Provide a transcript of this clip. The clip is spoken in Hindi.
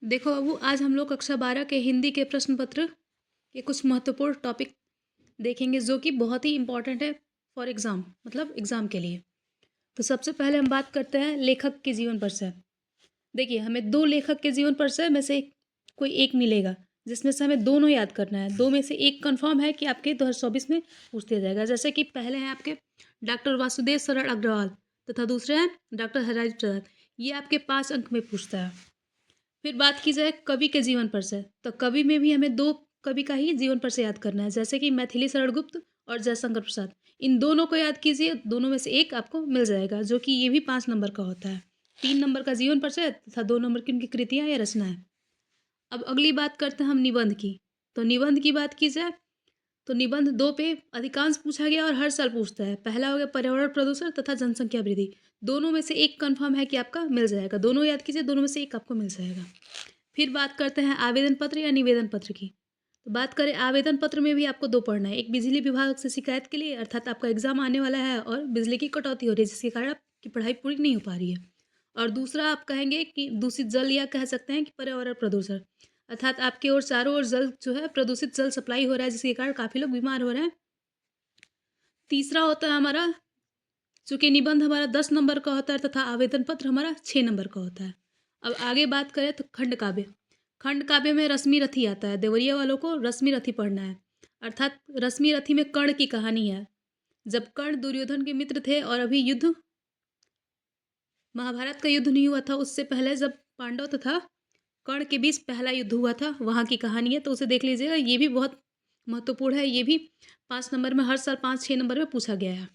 देखो बाबू, आज हम लोग कक्षा 12 के हिंदी के प्रश्न पत्र के कुछ महत्वपूर्ण टॉपिक देखेंगे जो कि बहुत ही इम्पोर्टेंट है फॉर एग्ज़ाम, मतलब एग्ज़ाम के लिए। तो सबसे पहले हम बात करते हैं लेखक के जीवन परिचय। देखिए, हमें 2 लेखक के जीवन परिचय में से कोई एक मिलेगा, जिसमें से हमें दोनों याद करना है। 2 में से एक कन्फर्म है कि आपके 2024 में पूछ दिया जाएगा। जैसे कि पहले हैं आपके डॉक्टर वासुदेव शरण अग्रवाल तथा दूसरे हैं डॉक्टर हरिराज प्रसाद। ये आपके 5 अंक में पूछता है। फिर बात की जाए कवि के जीवन परिचय, तो कवि में भी हमें 2 कवि का ही जीवन परिचय याद करना है, जैसे कि मैथिली शरण गुप्त और जयशंकर प्रसाद। इन दोनों को याद कीजिए, दोनों में से एक आपको मिल जाएगा, जो कि ये भी 5 नंबर का होता है। 3 नंबर का जीवन परिचय तथा 2 नंबर की उनकी कृतियाँ या रचनाएँ। अब अगली बात करते हैं हम निबंध की। तो निबंध की बात की जाए तो निबंध 2 पे अधिकांश पूछा गया और हर साल पूछता है। पहला हो गया पर्यावरण प्रदूषण तथा जनसंख्या वृद्धि। दोनों में से एक कन्फर्म है कि आपका मिल जाएगा। दोनों याद कीजिए, दोनों में से एक आपको मिल जाएगा। फिर बात करते हैं आवेदन पत्र या निवेदन पत्र की। तो बात करें आवेदन पत्र में भी आपको 2 पढ़ना है। एक बिजली विभाग से शिकायत के लिए, अर्थात आपका एग्ज़ाम आने वाला है और बिजली की कटौती हो रही है जिसके कारण आपकी पढ़ाई पूरी नहीं हो पा रही है। और दूसरा आप कहेंगे कि दूषित जल, या कह सकते हैं कि पर्यावरण प्रदूषण, अर्थात आपकी ओर चारों ओर जल जो है प्रदूषित जल सप्लाई हो रहा है जिसके कारण काफ़ी लोग बीमार हो रहे हैं। तीसरा होता है हमारा, चूँकि निबंध हमारा 10 नंबर का होता है तथा आवेदन पत्र हमारा 6 नंबर का होता है। अब आगे बात करें तो खंड काव्य। खंड काव्य में रश्मि रथी आता है। देवरिया वालों को रश्मि रथी पढ़ना है। अर्थात रश्मि रथी में कर्ण की कहानी है। जब कर्ण दुर्योधन के मित्र थे और अभी युद्ध, महाभारत का युद्ध नहीं हुआ था, उससे पहले जब पांडव तथा कर्ण के बीच पहला युद्ध हुआ था, वहाँ की कहानी है, तो उसे देख लीजिएगा। ये भी बहुत महत्वपूर्ण है। ये भी 5 नंबर में, हर साल 5-6 नंबर में पूछा गया है।